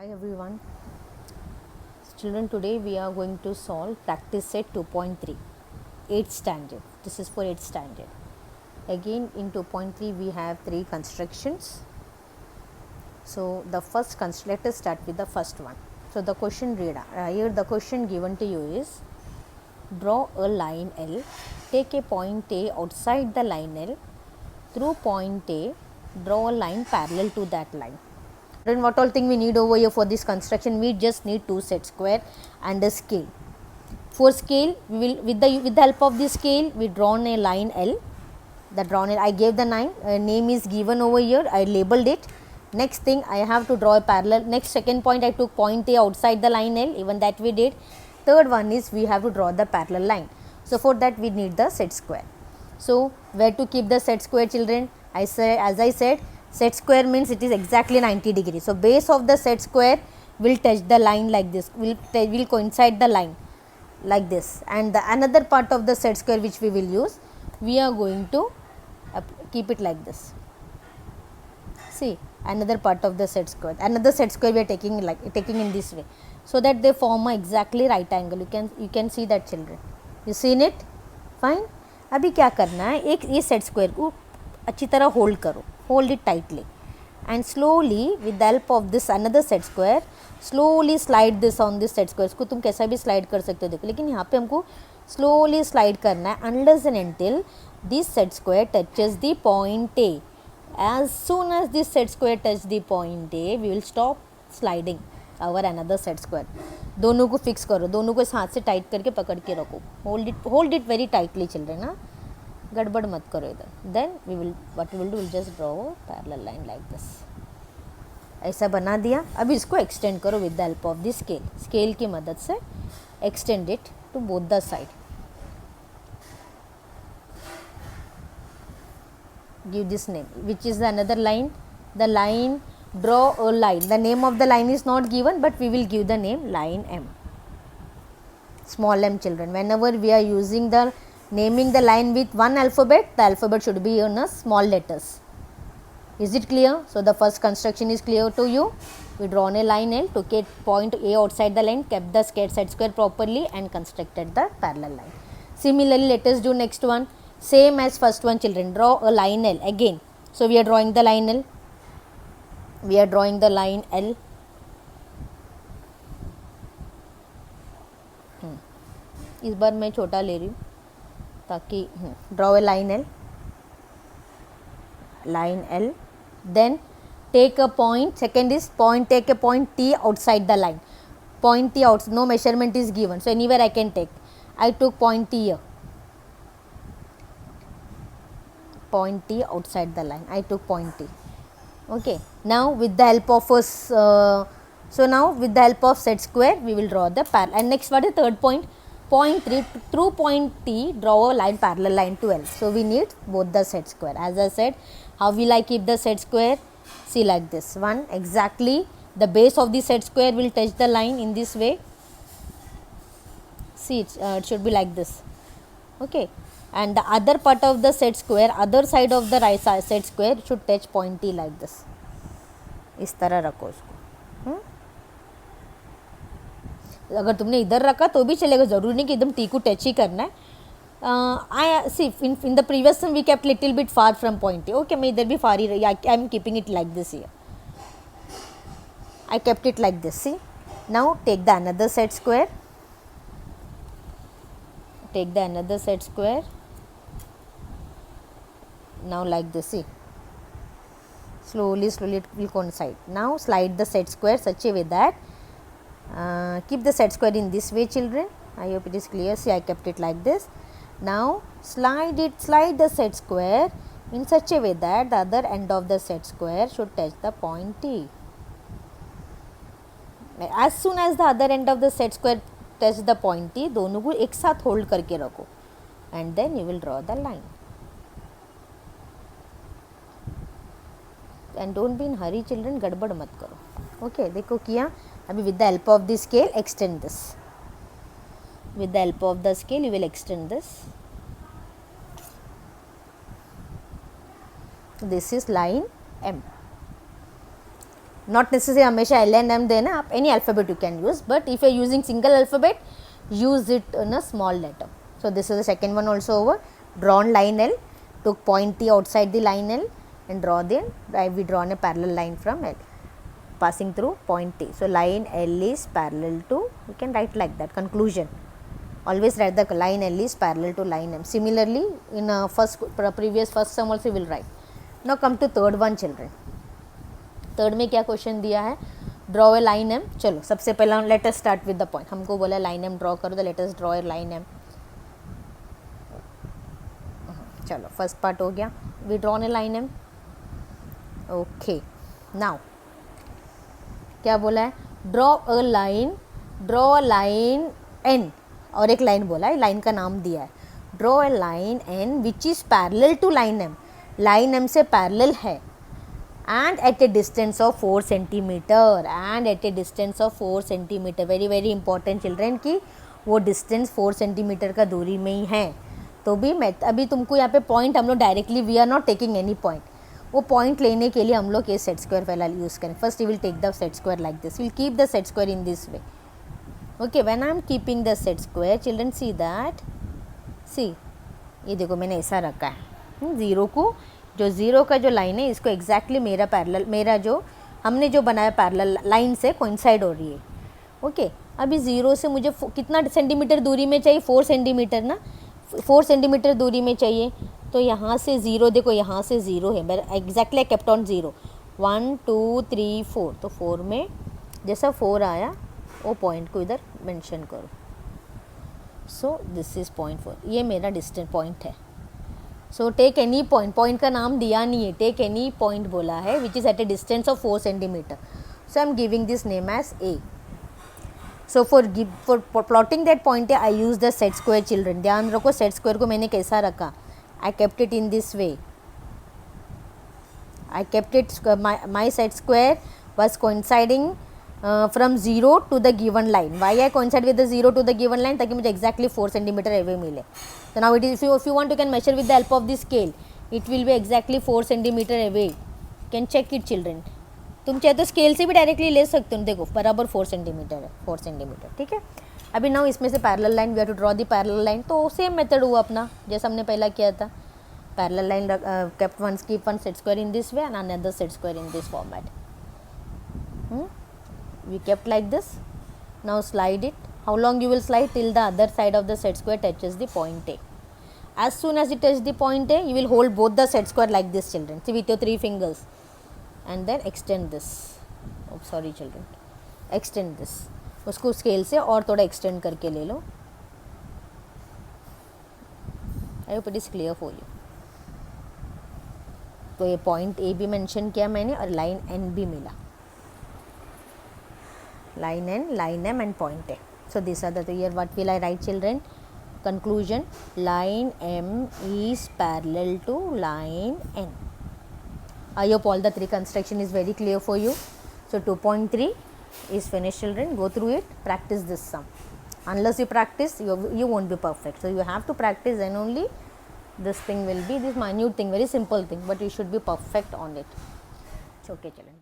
Hi everyone. Children, today we are going to solve practice set 2.3, 8th standard. This is for 8th standard. Again in 2.3 we have 3 constructions. So the first let us start with the first one. So the question here the question given to you is, draw a line L, take a point A outside the line L, through point A draw a line parallel to that line. Then what all thing we need over here for this construction? We just need 2 set square and a scale. For scale, we will with the help of this scale we drawn a line L. I gave the name is given over here. I labeled it. Next thing I have to draw a parallel. Next second point I took point A outside the line L. Even that we did. Third one is we have to draw the parallel line. So for that we need the set square. So where to keep the set square, children? As I said, set square means it is exactly 90 degrees. So base of the set square will touch the line like this, will coincide the line like this, and the another part of the set square which we will use, we are going to keep it like this. See, another part of the set square, another set square we are taking in this way, so that they form a exactly right angle. You can see that, children. You seen it? Fine. अभी क्या करना है, एक ये set square को अच्छी तरह hold करो, hold it tightly, and slowly with the help of this another set square slowly slide this on this set square. इसको तुम कैसा भी स्लाइड कर सकते हो, देखो, लेकिन यहाँ पे हमको स्लोली स्लाइड करना है unless and until this set square touches the point A. As soon as this set square touch the point A we will stop sliding our another set square. दोनों को फिक्स करो, दोनों को इस हाथ से टाइट करके पकड़ के रखो, hold it very tightly, children. ना गड़बड़ मत करो इधर. Then we will will just draw parallel line like this. ऐसा बना दिया. अब इसको एक्सटेंड करो with the help of this scale. Scale की मदद से extend it to both the side. Give this name which is the another line. The line, draw a line. The name of the line is not given, but we will give the name line M, small m, children. Whenever we are using the naming the line with one alphabet, the alphabet should be in a small letters. Is it clear? So the first construction is clear to you. We drawn a line L, took a point A outside the line, kept the set square properly and constructed the parallel line. Similarly, let us do next one. Same as first one, children. Draw a line L again. So we are drawing the line L. We are drawing the line L. इस बार मैं छोटा ले रही हूँ ताकि draw a line L. Line L. Then take a point. Second is point. Take a point T outside the line. Point T out. No measurement is given, so anywhere I can take. I took point T here. Point T outside the line. I took point T. Okay, now with the help of us, with the help of set square we will draw the parallel. And next, what is third point? Point 3, through point T draw a line, parallel line to L. So we need both the set square. As I said, how will I keep the set square? See, like this one, exactly the base of the set square will touch the line in this way. See, it should be like this. Okay, and the other part of the set square, other side of the right side set square should touch point T like this. इस तरह रखो उसको. अगर तुमने इधर रखा तो भी चलेगा, जरूरी नहीं कि एकदम टी को टच ही करना है. I see in the previous one we kept little bit far from point T. Okay, मैं इधर भी far ही रही. I am keeping it like this here. I kept it like this. See, now take the another set square. Take the another set square. Now like this. See, slowly it will coincide. Now slide the set square such a way that keep the set square in this way, children. I hope it is clear. See, I kept it like this. Now slide the set square in such a way that the other end of the set square should touch the point T. As soon as the other end of the set square touch the point T, दोनों को एक साथ hold करके रखो, and then you will draw the line. And don't be in hurry, children. गड़बड़ मत करो. Okay, देखो किया. अभी with the help of the scale extend this. With the help of the scale you will extend this. This is line M. Not necessary हमेशा L and M देना, आप any alphabet you can use, but if you are using single alphabet use it in a small letter. So this is the second one also over. Drawn line L, took point T outside the line L and we drawn a parallel line from L passing through point T. So line L is parallel to, you can write like that, conclusion. Always write the line L is parallel to line M. Similarly in previous first sum also we will write. Now come to third one children. Third में क्या question दिया है, draw a line M. चलो सबसे पहला let us start with the point. हमको बोला line M draw करो, तो let us draw a line M. चलो फर्स्ट पार्ट हो गया, we drawn a line M. Okay, now क्या बोला है, ड्रॉ अ लाइन एन, और एक लाइन बोला है, लाइन का नाम दिया है. Draw a line N which is parallel to line M, line M से पैरेलल है, and at a distance of 4 centimetre, and at a distance of 4 centimetre. Very very important children कि वो डिस्टेंस 4 सेंटीमीटर का दूरी में ही है. तो भी मैं अभी तुमको यहाँ पे पॉइंट हम लोग directly we are not taking any point. वो पॉइंट लेने के लिए हम लोग ये सेट स्क्वायर पहला यूज़ करें. First you will take the set square like this, will keep the set square in this way. Okay, when I am keeping the set square children see that, see ये देखो मैंने ऐसा रखा है, zero को, जो zero का जो लाइन है इसको एग्जैक्टली मेरा पैरेलल, मेरा जो हमने जो बनाया पैरेलल लाइन से कोइंसाइड हो रही है. ओके, अभी ज़ीरो से मुझे कितना सेंटीमीटर दूरी में चाहिए, 4 सेंटीमीटर ना, 4 सेंटीमीटर दूरी में चाहिए. तो यहाँ से ज़ीरो, देखो यहाँ से ज़ीरो है, मेरा एग्जैक्टली केप्ट ऑन ज़ीरो. 1 2 3 4, तो 4 में जैसा 4 आया वो पॉइंट को इधर मेंशन करो. सो दिस इज़ पॉइंट 4, ये मेरा डिस्टेंस पॉइंट है. So take any point, point का नाम दिया नहीं है, टेक एनी पॉइंट बोला है which is at a distance of 4 centimetre. So I am giving this name as A. So for plotting that point I use the set square. Children ध्यान रखो, set square को मैंने कैसा रखा, I kept it in this way. I kept it, my set square was coinciding from zero to the given line. Why I coincide with the zero to the given line, ताकि मुझे exactly 4 centimetre away मिले. So now it is, if you want you can measure with the help of the scale, it will be exactly 4 centimetre away. Can check it children. तुम चाहे तो scale से भी directly ले सकते हो, देखो बराबर 4 सेंटीमीटर है, 4 सेंटीमीटर. ठीक है, अभी ना इसमें से parallel line, we have to draw the parallel line. तो सेम मेथड हुआ अपना जैसा हमने पहला किया था. Parallel line kept one, keep one set square in this way and another set square in this format. We kept like this. Now slide it. How long you will slide? Till the other side of the set square touches the point A. As soon as it touches the point A, you will hold both the set square like this children. See with your 3 fingers and then extend this. Oh sorry children, extend this. उसको scale से और थोड़ा extend करके ले लो. I hope it is clear for you. तो ये point A भी mention किया मैंने और लाइन N भी मिला. Line N, line M and point A. So these are the three. Here what will I write children? Conclusion, line M is parallel to line N. I hope all the 3 construction is very clear for you. So 2.3 is finished children. Go through it, practice this sum. Unless you practice, you won't be perfect. So you have to practice, and only this thing will be, this minute thing, very simple thing, but you should be perfect on it. It's okay children.